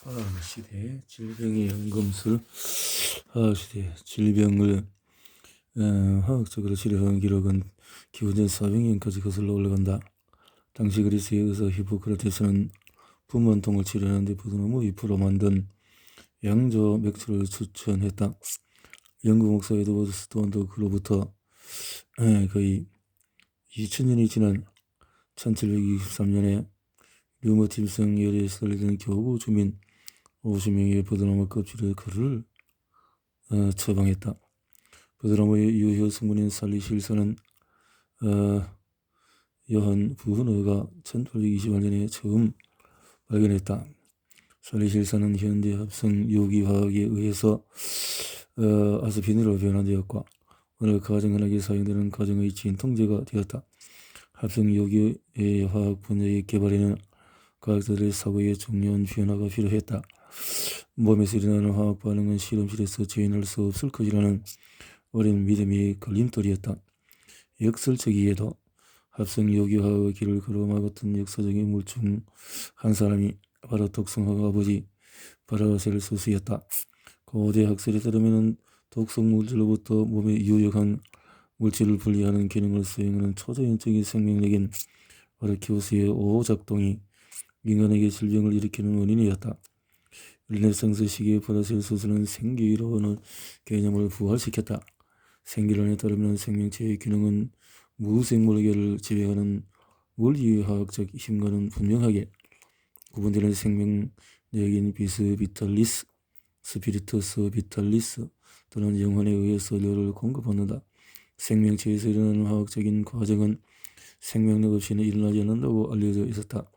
화학시대 질병의 연금술. 화학시대 질병을 화학적으로 치료한 기록은 기원전 400년까지 거슬러 올라간다. 당시 그리스의 의사 히포크라테스는 분만통을 치료하는 데 부드러운 잎으로 만든 양조 맥주를 추천했다. 영국 목사 에드워드 스톤도 그로부터 거의 2000년이 지난 1723년에 류머티즘성 열에 시달리던 교구 주민 50명의 버드나무 껍질의 그를 처방했다. 버드나무의 유효 성분인 살리실산은 여한 부흐너가 1828년에 처음 발견했다. 살리실산은 현대 합성 유기화학에 의해서 아스피린으로 변환되었고 오늘 가정의학에 사용되는 가정의 진통제가 되었다. 합성 유기의 화학 분야의 개발에는 과학자들의 사고에 중요한 변화가 필요했다. 몸에서 일어나는 화학 반응은 실험실에서 재현할 수 없을 것이라는 오랜 믿음이 걸림돌이었다. 역설적이게도 합성 유기화학의 길을 걸어막았던 역사적인 인물 중 한 사람이 바로 독성화학 아버지 파라셀수스였다. 고대 학설에 따르면 독성 물질로부터 몸에 유익한 물질을 분리하는 기능을 수행하는 초자연적인 생명력인 아르케우스의 오작동이 인간에게 질병을 일으키는 원인이었다. 르네상스 시기의 파라셀수스는 생기론의 개념을 부활시켰다. 생기론에 따르면 생명체의 기능은 무생물계를 지배하는 물리화학적 힘과는 분명하게 구분되는 생명력인 비스 비탈리스, 스피리투스 비탈리스 또는 영혼에 의해서 료를 공급받는다. 생명체에서 일어나는 화학적인 과정은 생명력 없이는 일어나지 않는다고 알려져 있었다.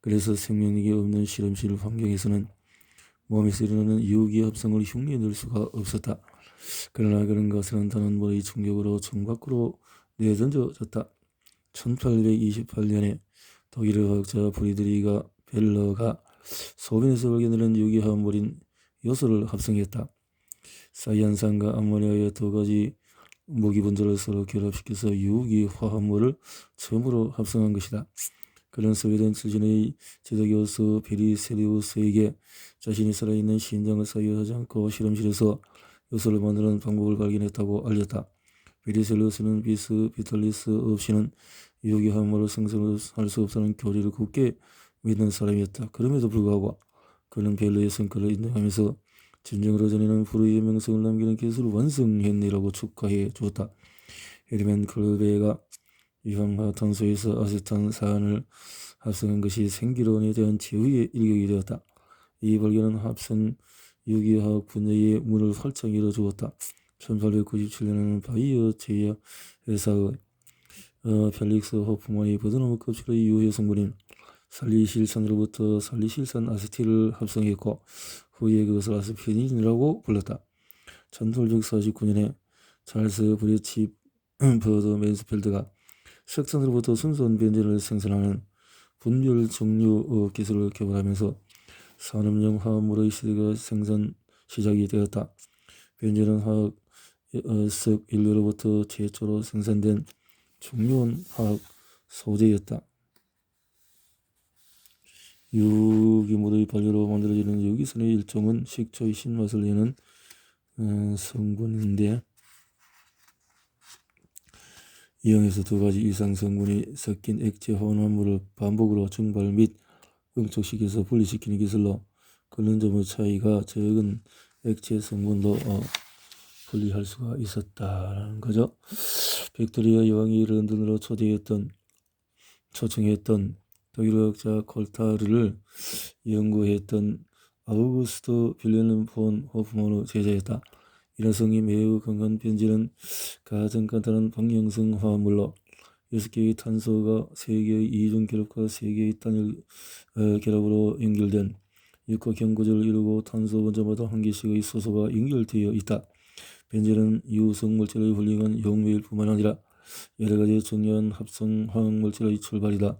그래서 생명력이 없는 실험실 환경에서는 몸에서 일어나는 유기 합성을 흉내낼 수가 없었다. 그러나 그런 가설은 단원벌의 충격으로 창밖으로 내던져졌다. 1828년에 독일의 화학자 프리드리가 벨러가 소변에서 발견되는 유기화합물인 요소를 합성했다. 사이안산과 암모니아의 두 가지 무기분자를 서로 결합시켜서 유기화합물을 처음으로 합성한 것이다. 그는 스웨덴 출신의 제자교수 베리세리우스에게 자신이 살아있는 심장을 사유하지 않고 실험실에서 요소를 만드는 방법을 발견했다고 알렸다. 베리세리우스는 비스 비탈리스 없이는 유기화합물을 생성할 수 없다는 교리를 굳게 믿는 사람이었다. 그럼에도 불구하고 그는 벨러의 성과를 인정하면서 진정으로 전에는 불의의 명성을 남기는 기술을 완성했네라고 축하해 주었다. 헤르멘 클베가 이황화탄소에서 아세탄산을 합성한 것이 생기론에 대한 최후의 일격이 되었다. 이 발견은 합성 유기화학 분야의 문을 활짝 열어주었다. 1897년에는 바이오 제약 회사의 펠릭스 호프만이 버드나무 껍질의 유효 성분인 살리실산으로부터 살리실산 아세틸을 합성했고 후에 그것을 아스피린이라고 불렀다. 1849년에 찰스 브리치 버드 맨스필드가 석탄으로부터 순수한 벤젠을 생산하는 분별 정류 기술을 개발하면서 산업용 화합물의 시대가 시작이 되었다. 벤젠은 화학석 인류로부터 최초로 생산된 중요한 화학 소재였다. 유기물의 발효로 만들어지는 유기산의 일종은 식초의 신맛을 내는 성분인데 이용해서 두 가지 이상 성분이 섞인 액체 혼합물을 반복으로 증발 및 응축시켜서 분리시키는 기술로 그런 점의 차이가 적은 액체 성분도 분리할 수가 있었다는 거죠. 빅토리아 여왕이 런던으로 초청했던 독일어학자 콜타르를 연구했던 아우구스트 빌레름 폰 호프만의 제자였다. 이런 성이 매우 강한 벤젠은 가장 간단한 방형성 화합물로 6개의 탄소가 3개의 이중 결합과 3개의 단일 결합으로 연결된 육각형 구조를 이루고 탄소 원자마다 한 개씩의 수소가 연결되어 있다. 벤젠은 유성물질의 훌륭한 용매일 뿐만 아니라 여러 가지 중요한 합성 화학물질의 출발이다.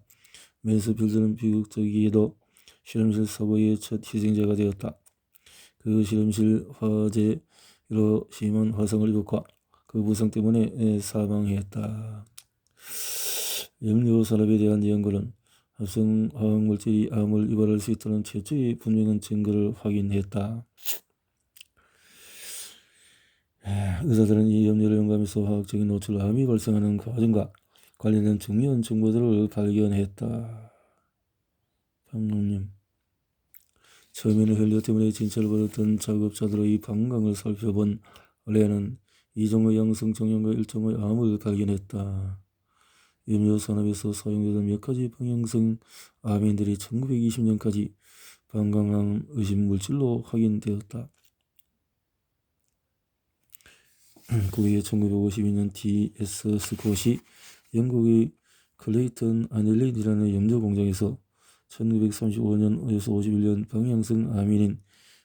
맨스필드는 비극적이게도 실험실 사고의 첫 희생자가 되었다. 그 실험실 화재로 심한 화상을 입었고 그 부상 때문에 사망했다. 염료 산업에 대한 연구는 합성 화학물질이 암을 유발할 수 있다는 최초의 분명한 증거를 확인했다. 의사들은 이 염려를 영감해서 화학적인 노출 암이 발생하는 과정과 관련된 중요한 정보들을 발견했다. 방금님, 처음에는 혈뇨 때문에 진찰을 받았던 작업자들의 방광을 살펴본 레는 이종의 양성 정형과 일종의 암을 발견했다. 염료 산업에서 사용되던 몇 가지 방향성 암인들이 1920년까지 방광암 의심 물질로 확인되었다. 그 후에 1952년 T.S. 스콧이 영국의 클레이턴 아닐레이드라는 염료 공장에서 1935년에서 51년 방향성 암인인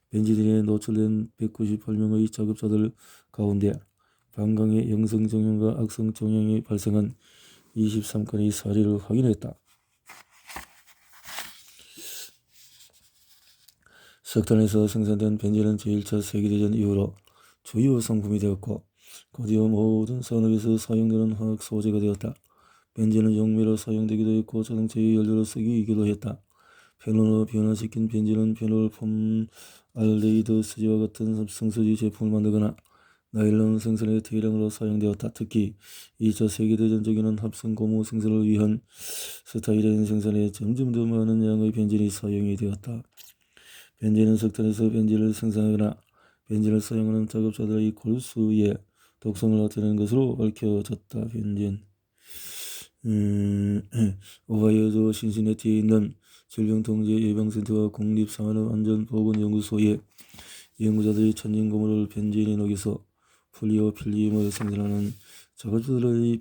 벤지딘에 노출된 198명의 작업자들 가운데 방광의 영성 정형과 악성 정형이 발생한 23건의 사례를 확인했다. 석탄에서 생산된 벤젠은 제1차 세계대전 이후로 주요 상품이 되었고 곧이어 모든 산업에서 사용되는 화학 소재가 되었다. 벤젠은 용매로 사용되기도 했고 자동차의 연료로 쓰이기도 했다. 페놀로 변화시킨 벤젠은 페놀 폼알데히드 수지와 같은 합성수지 제품을 만들거나 나일론 생산의 대량으로 사용되었다. 특히 2차 세계대전 적에는 합성 고무 생산을 위한 스타일렌 생산에 점점 더 많은 양의 벤젠이 사용이 되었다. 벤젠은 석탄에서 벤젠을 생산하거나 벤젠을 사용하는 작업자들의 골수에 독성을 나타내는 것으로 밝혀졌다. 벤젠. 오하이오주 신시내티에 있는 질병통제예방센터와 국립산업안전보건연구소의 연구자들이 천연 고무를 벤젠에 녹여서 플리오필름을 생산하는 작업자들의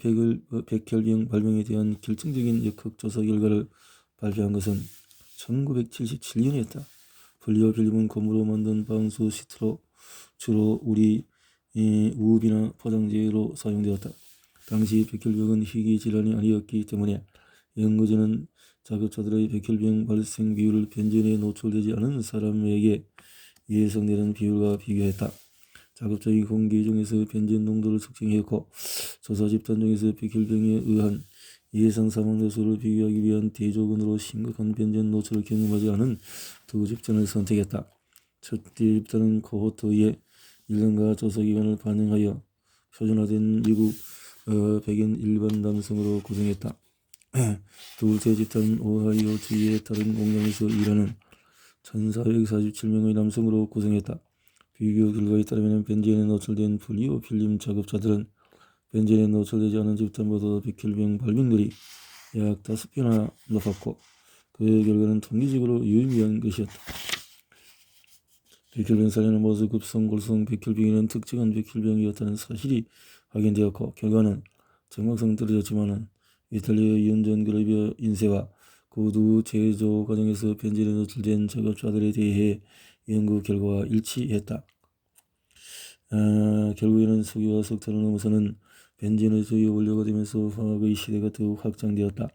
백혈병 발병에 대한 결정적인 역학 조사 결과를 발표한 것은 1977년이었다. 플리오필름은 고무로 만든 방수 시트로 주로 우비나 포장재로 사용되었다. 당시 백혈병은 희귀 질환이 아니었기 때문에 연구진은 작업자들의 백혈병 발생 비율을 벤젠에 노출되지 않은 사람에게 예상되는 비율과 비교했다. 작업자의 공기 중에서 벤젠 농도를 측정했고 조사 집단 중에서 백혈병에 의한 예상 사망자 수를 비교하기 위한 대조군으로 심각한 벤젠 노출을 경험하지 않은 두 집단을 선택했다. 첫 집단은 코호트의 1년가 조사기간을 반영하여 표준화된 미국 백인 일반 남성으로 구성했다. 둘째 집단은 오하이오주의 다른 공장에서 일하는 1447명의 남성으로 구성했다. 비교 결과에 따르면 벤젠에 노출된 플리오필름 작업자들은 벤젠에 노출되지 않은 집단보다 백혈병 발병률이 약 5배나 높았고 그 결과는 통계적으로 유의미한 것이었다. 백혈병 사례는 모두 급성, 골성 백혈병에는 특정한 백혈병이었다는 사실이 확인되었고 결과는 정확성 떨어졌지만 이탈리아 연전 그레비아 인쇄와 구두 제조 과정에서 벤젠에 노출된 작업자들에 대해 연구 결과와 일치했다. 결국에는 석유와 석탄을 넘어서는 벤젠의 주요 원료가 되면서 화학의 시대가 더욱 확장되었다.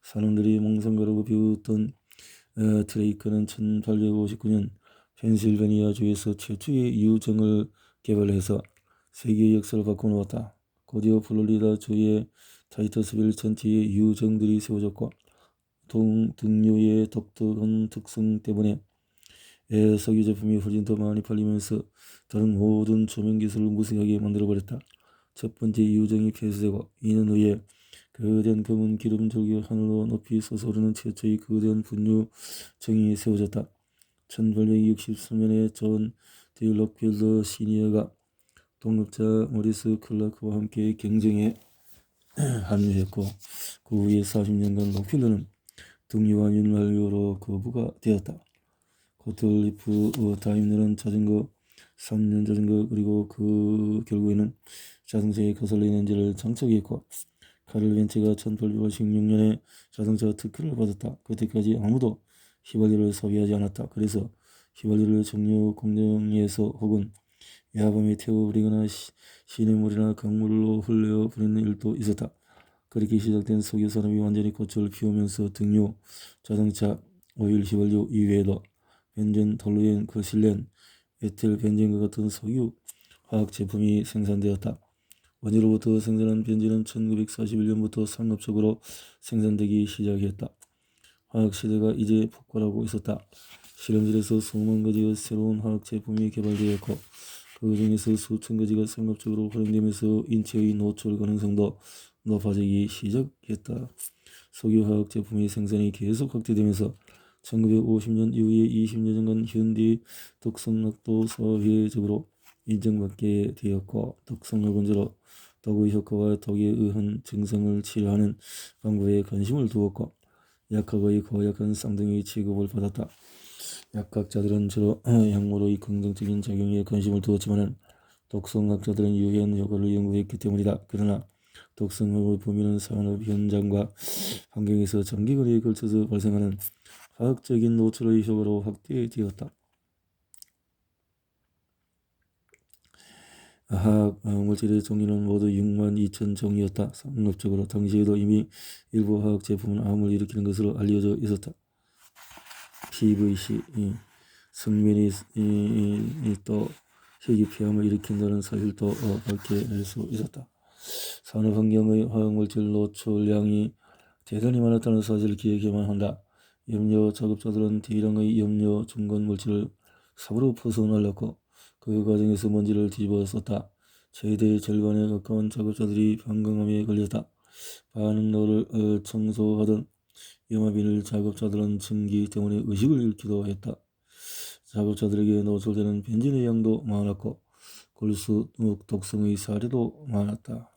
산업들이 몽상가라고 비웃던 트레이커는 1859년 펜실베니아주에서 최초의 유정을 개발해서 세계의 역사를 바꿔놓았다. 곧이어 플로리다주의 타이터스빌 전체에 유정들이 세워졌고 등유의 독특한 특성 때문에 석유 제품이 훨씬 더 많이 팔리면서 다른 모든 조명 기술을 무색하게 만들어버렸다. 첫 번째 유정이 폐쇄되고 2년 후에 거대한 검은 기름 줄기 하늘로 높이 솟아오르는 최초의 거대한 분유정이 세워졌다. 1863년에 존 D. 록필더 시니어가 동업자 모리스 클라크와 함께 경쟁에 합류했고 그 후에 40년간 록필더는 등유와 윤활유로 거부가 되었다. 고틀리프 다임ler은 자전거, 3년 자전거 그리고 그 결국에는 자동차에 가솔린 엔진을 장착했고 카를 벤츠가 1886년에 자동차 특허를 받았다. 그때까지 아무도 휘발유를 소비하지 않았다. 그래서 휘발유를 정유 공장에서 혹은 야밤에 태워버리거나 시냇물이나 강물로 흘려 보내는 일도 있었다. 그렇게 시작된 석유 산업이 완전히 꽃을 피우면서 등유, 자동차, 오일, 휘발유 이외에도 벤젠, 톨루엔, 거실렌, 에틸 벤젠과 같은 석유 화학 제품이 생산되었다. 원유로부터 생산한 벤젠은 1941년부터 상업적으로 생산되기 시작했다. 화학 시대가 이제 폭발하고 있었다. 실험실에서 수만 가지의 새로운 화학 제품이 개발되었고 그 중에서 수천 가지가 상업적으로 활용되면서 인체의 노출 가능성도 높아지기 시작했다. 석유화학 제품의 생산이 계속 확대되면서 1950년 이후에 20여년간 현대의 독성락도 사회적으로 인정받게 되었고 독성락 원자로 독의 효과와 독에 의한 증상을 치료하는 방법에 관심을 두었고 약학의 고약한 쌍둥이 취급을 받았다. 약학자들은 주로 약물의 긍정적인 작용에 관심을 두었지만 독성학자들은 유해한 효과를 연구했기 때문이다. 그러나 독성학의 범위는 산업 현장과 환경에서 장기거리에 걸쳐서 발생하는 화학적인 노출의 효과로 확대되었다. 화학 물질의 종류는 모두 6만 2천 종이었다. 상업적으로 당시에도 이미 일부 화학 제품은 암을 일으키는 것으로 알려져 있었다. PVC, 성면이 또 혈기 폐암을 일으킨다는 사실도 밝혀낼 수 있었다. 산업환경의 화학물질 노출량이 대단히 많았다는 사실을 기억해야만 한다. 염료 작업자들은 대량의 염료 중간 물질을 삽으로 퍼서 날렸고 그 과정에서 먼지를 뒤집어 썼다. 최대 절반에 가까운 작업자들이 방광암에 걸렸다. 반응로를 청소하던 염화비닐 작업자들은 증기 때문에 의식을 잃기도 했다. 작업자들에게 노출되는 벤진의 양도 많았고 골수 독성의 사례도 많았다.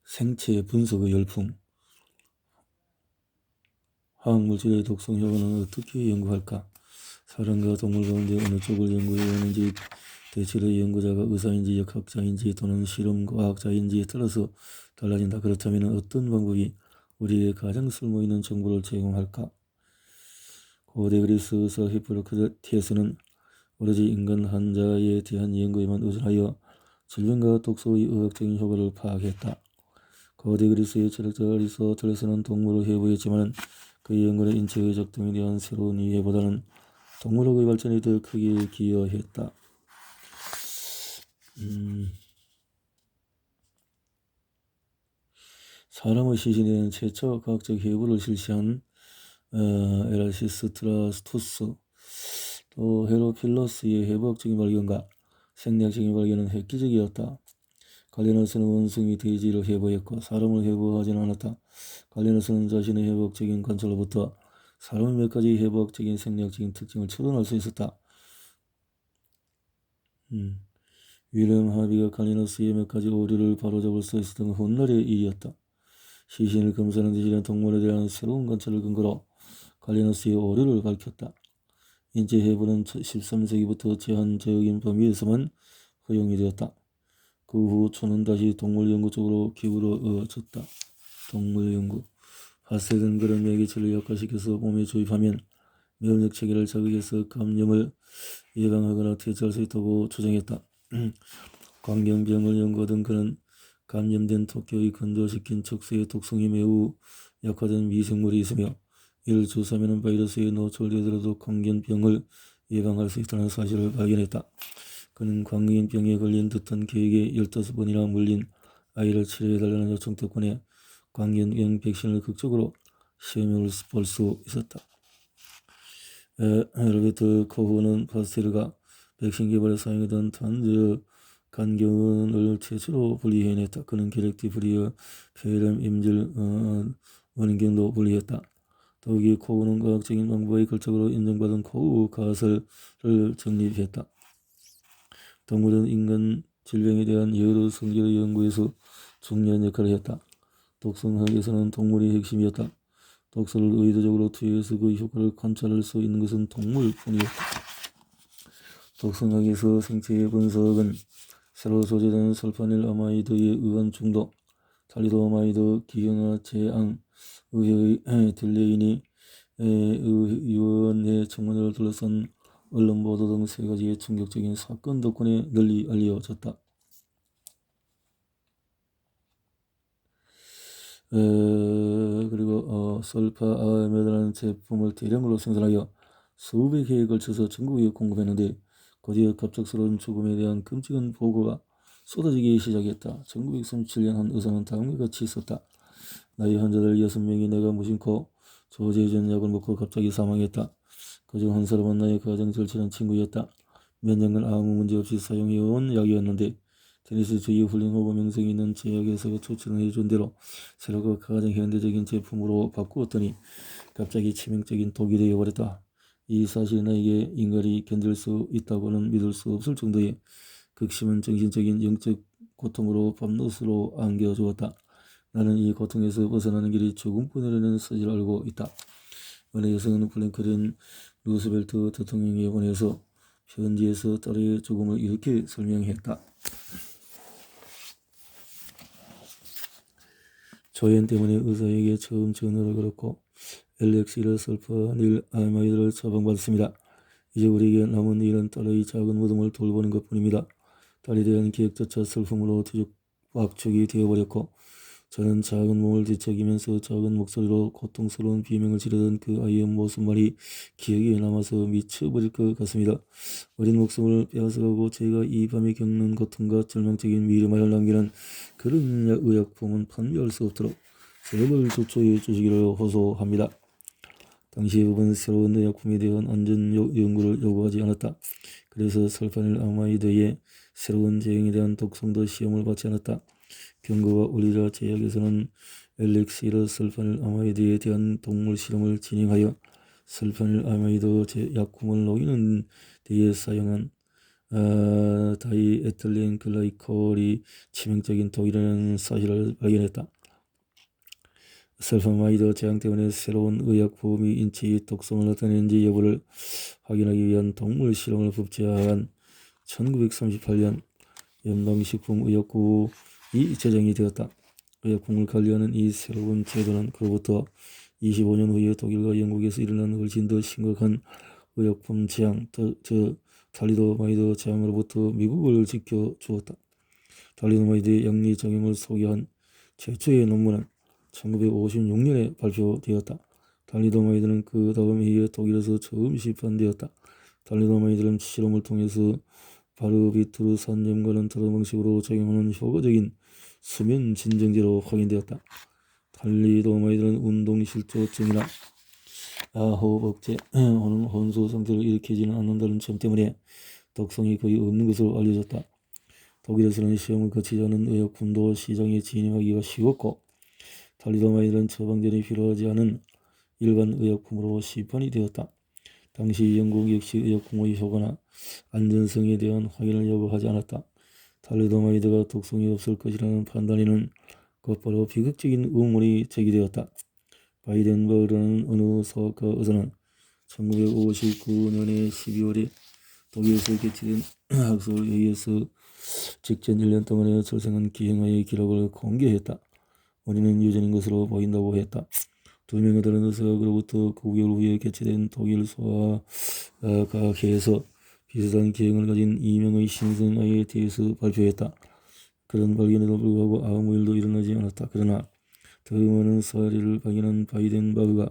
생체 분석의 열풍. 화학물질의 독성 효과는 어떻게 연구할까? 사람과 동물 가운데 어느 쪽을 연구해야 하는지 대체로 연구자가 의사인지 역학자인지 또는 실험과학자인지에 따라서 달라진다. 그렇다면 어떤 방법이 우리에게 가장 쓸모있는 정보를 제공할까? 고대 그리스 의사 히포크라테스는 오로지 인간 환자에 대한 연구에만 의존하여 질병과 독소의 의학적인 효과를 파악했다. 고대 그리스의 철학자 아리스토텔레스는 동물을 해부했지만 그의 연구는 인체의 작동에 대한 새로운 이해보다는 동물학의 발전에 더 크게 기여했다. 사람의 시신에 대한 최초 과학적 해부를 실시한 에라시스트라투스 또 헤로필러스의 해부학적인 발견과 생리학적인 발견은 획기적이었다. 갈리너스는 원숭이 돼지를 해부했고 사람을 해부하지는 않았다. 갈리너스는 자신의 해부학적인 관찰로부터 사람의 몇 가지 해부학적인 생리학적인 특징을 추론할 수 있었다. 윌helm 하비가 갈리너스의 몇 가지 오류를 바로잡을 수 있었던 훗날의 일이었다. 시신을 검사하는 대신에 동물에 대한 새로운 관찰을 근거로 갈리너스의 오류를 밝혔다. 인체 해부는 13세기부터 제한적인 범위에서만 허용이 되었다. 그 후 초는 다시 동물 연구 쪽으로 기울어졌다. 동물 연구.発生된 그런 매개체를 약화시켜서 몸에 주입하면 면역 체계를 자극해서 감염을 예방하거나 퇴치할 수 있다고 주장했다. 광견병을 연구하던 그는 감염된 토끼의 건조시킨 척수의 독성이 매우 약화된 미생물이 있으며 이를 주사하면 바이러스에 노출되더라도 광견병을 예방할 수 있다는 사실을 발견했다. 그는 광견병에 걸린 듯한 계획에 15번이나 물린 아이를 치료해달라는 요청 덕분에 광견병 백신을 극적으로 시험해 볼 수 있었다. 로베르트 코흐는 파스테르가 백신 개발에 사용했던 탄저 간경을 최초로 분리해냈다. 그는 게렉티 브리어 폐렴 임질 원인경도 분리했다. 더욱이 코흐는 과학적인 방법의 걸작으로 인정받은 코흐 가설을 정립했다. 동물은 인간 질병에 대한 여러 성질의 연구에서 중요한 역할을 했다. 독성학에서는 동물이 핵심이었다. 독소를 의도적으로 투여해서 그 효과를 관찰할 수 있는 것은 동물뿐이었다. 독성학에서 생체의 분석은 새로 소재된 설파닐 아마이드에 의한 중독, 탈리도마이드, 기형아, 재앙, 의회의 딜레이니 의원의 청문회를 둘러싼 언론 보도 등 세 가지의 충격적인 사건 덕분에 널리 알려졌다. 그리고 설파아메드라는 제품을 대량으로 생산하여 수백 해에 걸쳐서 전국에 공급했는데 곧이어 갑작스러운 죽음에 대한 끔찍한 보고가 쏟아지기 시작했다. 1937년 한 의사는 다음과 같이 썼다. 나의 환자들 6명이 내가 무심코 저제해준 약을 먹고 갑자기 사망했다. 그중 한 사람은 나의 가장 절친한 친구였다. 몇 년간 아무 문제 없이 사용해온 약이었는데 테니스 주의 훌륭하고 명성이 있는 제약회사가 추천해준 대로 새로 가장 현대적인 제품으로 바꾸었더니 갑자기 치명적인 독이 되어버렸다. 이 사실이 나에게 인간이 견딜 수 있다고는 믿을 수 없을 정도의 극심한 정신적인 영적 고통으로 밤낮으로 안겨주었다. 나는 이 고통에서 벗어나는 길이 조금뿐이라는 사실을 알고 있다. 어느 여성은 프랭클린 루스벨트 대통령에 관해서 편지에서 딸의 죽음을 이렇게 설명했다. 조현 때문에 의사에게 처음 전화를 걸었고 엘렉시를 설파한 일 아마이드를 처방받았습니다. 이제 우리에게 남은 일은 딸의 작은 무덤을 돌보는 것뿐입니다. 딸에 대한 계획조차 슬픔으로 뒤죽박죽이 되어버렸고 저는 작은 몸을 뒤척이면서 작은 목소리로 고통스러운 비명을 지르던 그 아이의 모습만이 기억에 남아서 미쳐버릴 것 같습니다. 어린 목숨을 빼앗아가고 제가 이 밤에 겪는 고통과 절망적인 미래만을 남기는 그런 의약품은 판매할 수 없도록 제발 조처해 주시기를 호소합니다. 당시 법은 새로운 의약품에 대한 안전 연구를 요구하지 않았다. 그래서 설파닐 아마이드의 새로운 제형에 대한 독성도 시험을 받지 않았다. 경고가 울리자 제약에서는 엘릭시르 설파닐 아마이드에 대한 동물 실험을 진행하여 설파닐 아마이드 약품을 녹이는 데에 사용한 다이에틸렌 글라이콜이 치명적인 독이라는 사실을 발견했다. 설파마이드 제약 때문에 새로운 의약품이 인체의 독성을 나타내는지 여부를 확인하기 위한 동물 실험을 법제화한 1938년 연방식품의약국이 제정이 되었다. 의약품을 관리하는 이 새로운 제도는 그로부터 25년 후에 독일과 영국에서 일어난 훨씬 더 심각한 의약품 재앙, 탈리도마이드 재앙으로부터 미국을 지켜주었다. 탈리도마이드의 양리 작용을 소개한 최초의 논문은 1956년에 발표되었다. 탈리도마이드는 그 다음 해에 독일에서 처음 시판되었다. 탈리도마이드는 실험을 통해서 바르비투르산염과는 다른 방식으로 작용하는 효과적인 수면 진정제로 확인되었다. 탈리도마이드는 운동실조증이나 호흡억제, 혼수 상태를 일으키지는 않는다는 점 때문에 독성이 거의 없는 것으로 알려졌다. 독일에서는 시험을 거치지 않은 의약품도 시장에 진입하기가 쉬웠고 탈리도마이드는 처방전이 필요하지 않은 일반 의약품으로 시판이 되었다. 당시 영국 역시 의약품의 효과나 안전성에 대한 확인을 요구하지 않았다. 탈리도마이드가 독성이 없을 것이라는 판단에는 곧바로 비극적인 의문이 제기되었다. 바이덴버그라는 어느 소아과 의사는 1959년의 12월에 독일에서 개최된 학술회의에서 직전 1년 동안의 출생한 기형아의 기록을 공개했다. 원인은 유전인 것으로 보인다고 했다. 2명의 다른 의사가 그로부터 9개월 후에 개최된 독일 소아과학회에서 비슷한 기형을 가진 2명의 신생아에 대해서 발표했다. 그런 발견에도 불구하고 아무 일도 일어나지 않았다. 그러나 더 많은 사례를 발견한 바이덴바흐가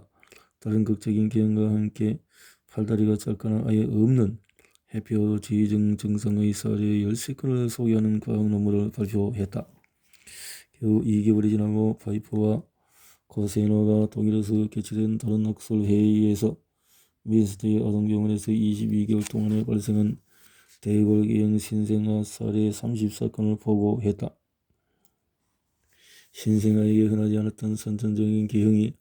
다른 극적인 기형과 함께 팔다리가 짧거나 아예 없는 해표지증 증상의 사례 13건을 소개하는 과학 논문을 발표했다. 겨우 2개월이 지나고 파이퍼와 코세노가 독일에서 개최된 다른 학술 회의에서 민스터의 아동병원에서 22개월 동안에 발생한 대골기형 신생아 사례 34건을 보고했다. 신생아에게 흔하지 않았던 선천적인 기형이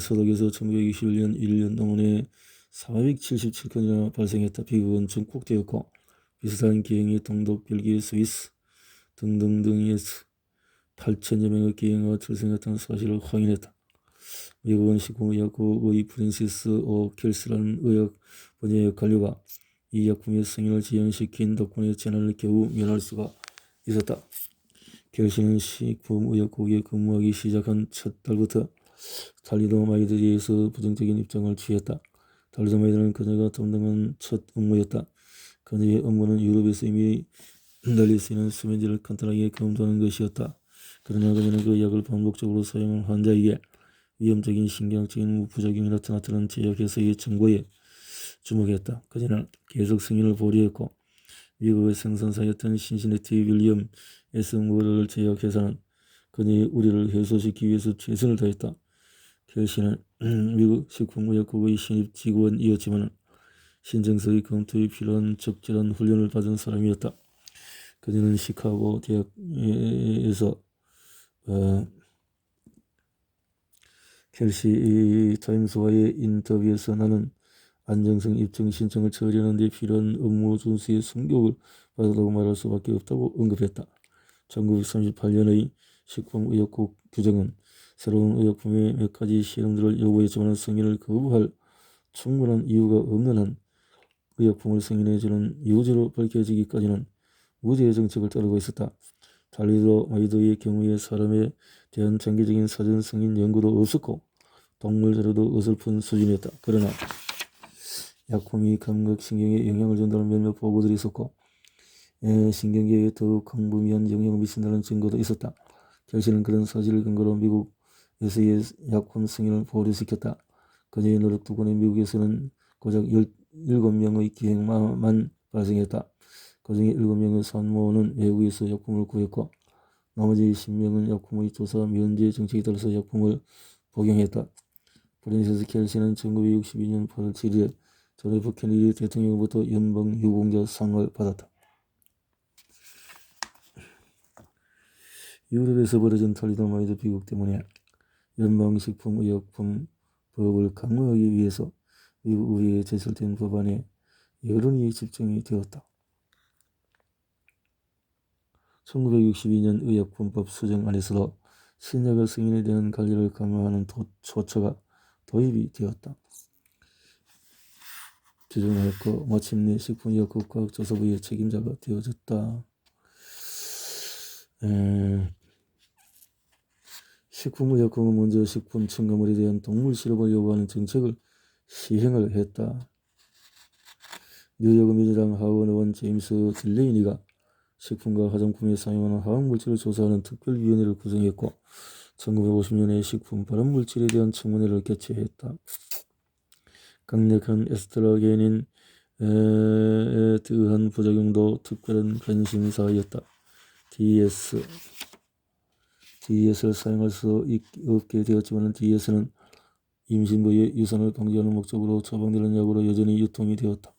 서독에서 1921년 1년 동안에 477건이나 발생했다. 비극은 증폭되었고 비슷한 기형이 동독, 벨기에, 스위스 등등등에서 8천여 명의 기형아가 출생했다는 사실을 확인했다. 미국은 식품의약국의 프랜시스 오 켈스라는 의학 분야의 관료가 이 약품의 승인을 지연시킨 덕분에 재난을 겨우 면할 수가 있었다. 켈시는 식품의약국에 근무하기 시작한 첫 달부터 탈리도마이드에 대해서 부정적인 입장을 취했다. 탈리도마이드는 그녀가 담당한 첫 업무였다. 그녀의 업무는 유럽에서 이미 널리 쓰이는 수면제를 간단하게 검도하는 것이었다. 그러나 그녀는 그 약을 반복적으로 사용한 환자에게 위험적인 신경적인 부작용이 나타났다는 제약회사의 정보에 주목했다. 그녀는 계속 승인을 보류했고 미국의 생산사였던 신시내티 윌리엄 S. 무어를 제약회사는 그녀의 우려를 해소시키기 위해서 최선을 다했다. 켈시는 미국 식품의약국의 신입 직원이었지만 신증서의 검토에 필요한 적절한 훈련을 받은 사람이었다. 그녀는 시카고 대학에서 켈시 타임스와의 인터뷰에서 나는 안정성 입증 신청을 처리하는 데 필요한 업무 준수의 승격을 받았다고 말할 수밖에 없다고 언급했다. 1938년의 식품의약국 규정은 새로운 의약품의 몇 가지 실험들을 요구했지만 승인을 거부할 충분한 이유가 없는 한 의약품을 승인해주는 유죄로 밝혀지기까지는 무죄의 정책을 따르고 있었다. 탈리도마이드의 경우에 사람에 대한 장기적인 사전 승인 연구도 없었고 동물 자료도 어설픈 수준이었다. 그러나 약품이 감각신경에 영향을 준다는 몇몇 보고들이 있었고 신경계에 더욱 광범위한 영향을 미친다는 증거도 있었다. 켈시는 그런 사실을 근거로 미국에서의 약품 승인을 보류시켰다. 그녀의 노력 덕분에 미국에서는 고작 17명의 기행만 발생했다. 그중에 7명의 산모는 외국에서 약품을 구했고 나머지 10명은 약품의 조사 면제 정책에 따라서 약품을 복용했다. 프랜시스 켈시는 1962년 8월 7일에 존 F 케네디 대통령으로부터 연방 유공자 상을 받았다. 유럽에서 벌어진 탈리도마이드 비극 때문에 연방식품의약품법을 강화하기 위해서 미국 의회에 제출된 법안에 여론이 집중이 되었다. 1962년 의약품법 수정안에서도 신약의 승인에 대한 관리를 강화하는 조처가 도입이 되었다. 규정하였고 마침내 식품의약국 과학조사부의 책임자가 되어졌다. 식품의약국은 먼저 식품 첨가물에 대한 동물 실험을 요구하는 정책을 시행을 했다. 뉴욕 민주당 하원 의원 제임스 딜레이니가 식품과 화장품에 사용하는 화학물질을 조사하는 특별위원회를 구성했고 1950년에 식품 발암물질에 대한 청문회를 개최했다. 강력한 에스트로겐인 에 의한 부작용도 특별한 관심사였다. DS를 사용할 수 없게 되었지만 DS는 임신부의 유산을 방지하는 목적으로 처방되는 약으로 여전히 유통이 되었다.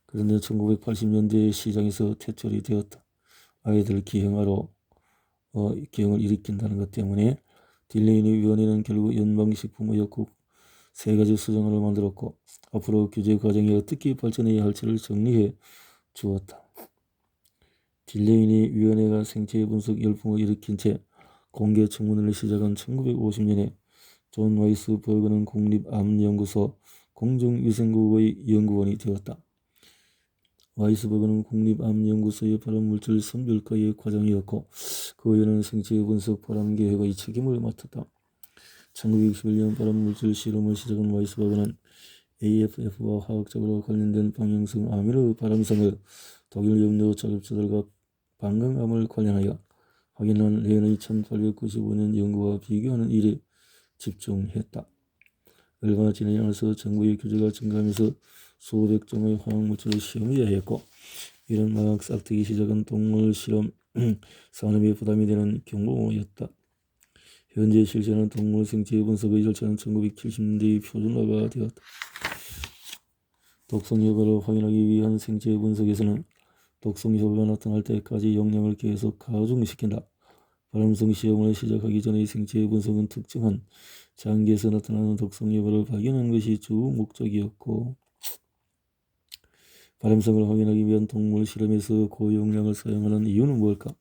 그런데 1980년대에 시장에서 퇴출이 되었다. 아이들 기형을 일으킨다는 것 때문에 딜레이니 위원회는 결국 연방식품의약국 3가지 수정안을 만들었고 앞으로 규제 과정이 어떻게 발전해야 할지를 정리해 주었다. 딜레이니 위원회가 생체 분석 열풍을 일으킨 채 공개 청문회를 시작한 1950년에 존 와이스버그는 국립암연구소 공정위생국의 연구원이 되었다. 와이스버그는 국립암연구소의 발암물질 선별과의 과장이었고 그 외에는 생체 분석 발암계획의 책임을 맡았다. 1961년 발암물질 실험을 시작한 와이스버그는 AFF와 화학적으로 관련된 방향성 아미노 발암성을 독일 염료 작업자들과 방광암을 관련하여 확인한 레온의 1895년 연구와 비교하는 일에 집중했다. 얼마 지나지 않아서 정부의 규제가 증가하면서 수백 종의 화학물질을 시험해야 했고 이런 막 싹트기 시작한 동물 실험 산업에 부담이 되는 경우였다. 현재 실시하는 동물 생체 분석의 절차는 1970년대의 표준화가 되었다. 독성 효과를 확인하기 위한 생체 분석에서는 독성 효과가 나타날 때까지 용량을 계속 가중시킨다. 발암성 시험을 시작하기 전의 생체 분석은 특정한 장기에서 나타나는 독성 효과를 발견하는 것이 주 목적이었고 발암성을 확인하기 위한 동물 실험에서 고용량을 사용하는 이유는 뭘까?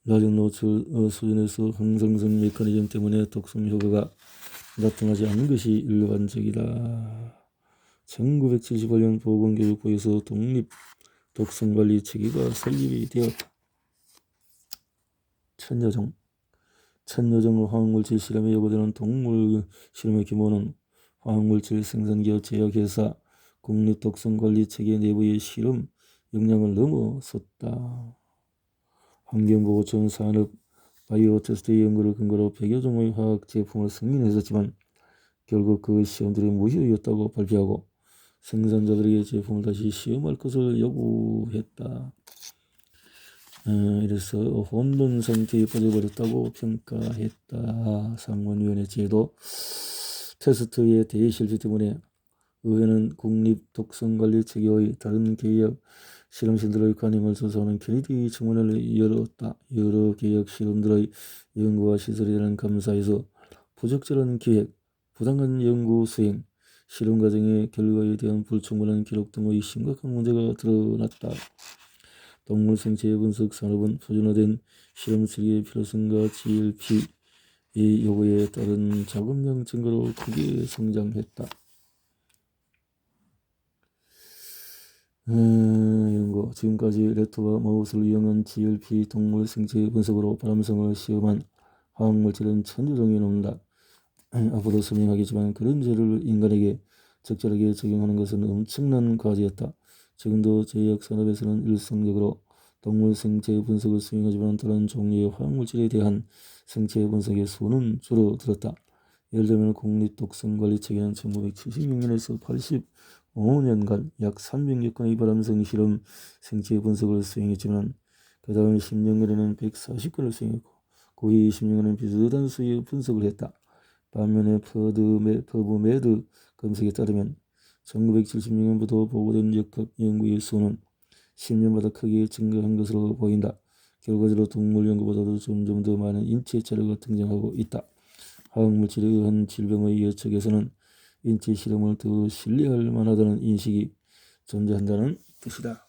낮은 노출 수준에서 항상성 메커니즘 때문에 독성 효과가 나타나지 않는 것이 일반적이다. 1978년 보건교육부에서 독립 독성관리 체계가 설립이 되었다. 천여종 화학물질 실험에 요구되는 동물 실험의 규모는 화학물질 생산기업 제약회사 국립독성관리체계 내부의 실험 역량을 넘어섰다. 환경보호청 산업 바이오 테스트 연구를 근거로 100여 종의 화학 제품을 승인했었지만 결국 그 시험들이 무효였다고 발표하고 생산자들에게 제품을 다시 시험할 것을 요구했다. 이래서 혼돈 상태에 빠져버렸다고 평가했다. 상원위원회 제도 테스트의 대실패 때문에 의회는 국립독성관리체계의 다른 계약 실험실들의 가능을 조사하는 케네디 청문회를 열었다. 여러 계약 실험들의 연구와 시설에 대한 감사에서 부적절한 기획, 부당한 연구 수행, 실험 과정의 결과에 대한 불충분한 기록 등의 심각한 문제가 드러났다. 동물 생체 분석 산업은 표준화된 실험 설계의 필요성과 GLP의 요구에 따른 자금량 증가로 크게 성장했다. 연구 지금까지 레토와 마우스를 이용한 GLP 동물 생체 분석으로 바람성을 시험한 화학물질은 1000여 종이 넘는다. 앞으로 설명하겠지만 그런 재료를 인간에게 적절하게 적용하는 것은 엄청난 과제였다. 지금도 제약산업에서는 일상적으로 동물 생체 분석을 수행하지만 다른 종류의 화학물질에 대한 생체 분석의 수는 줄어들었다. 예를 들면 국립독성관리체계는 1976년에서 85년간 약 300여 건의 발암성 실험 생체 분석을 수행했지만 그 다음 10년간에는 140건을 수행했고 그 후 20년간은 비슷한 수의 분석을 했다. 반면에 퍼브메드 검색에 따르면 1976년부터 보고된 역학 연구의 수는 10년마다 크게 증가한 것으로 보인다. 결과적으로 동물 연구보다도 점점 더 많은 인체 자료가 등장하고 있다. 화학물질에 의한 질병의 예측에서는 인체 실험을 더 신뢰할 만하다는 인식이 존재한다는 뜻이다.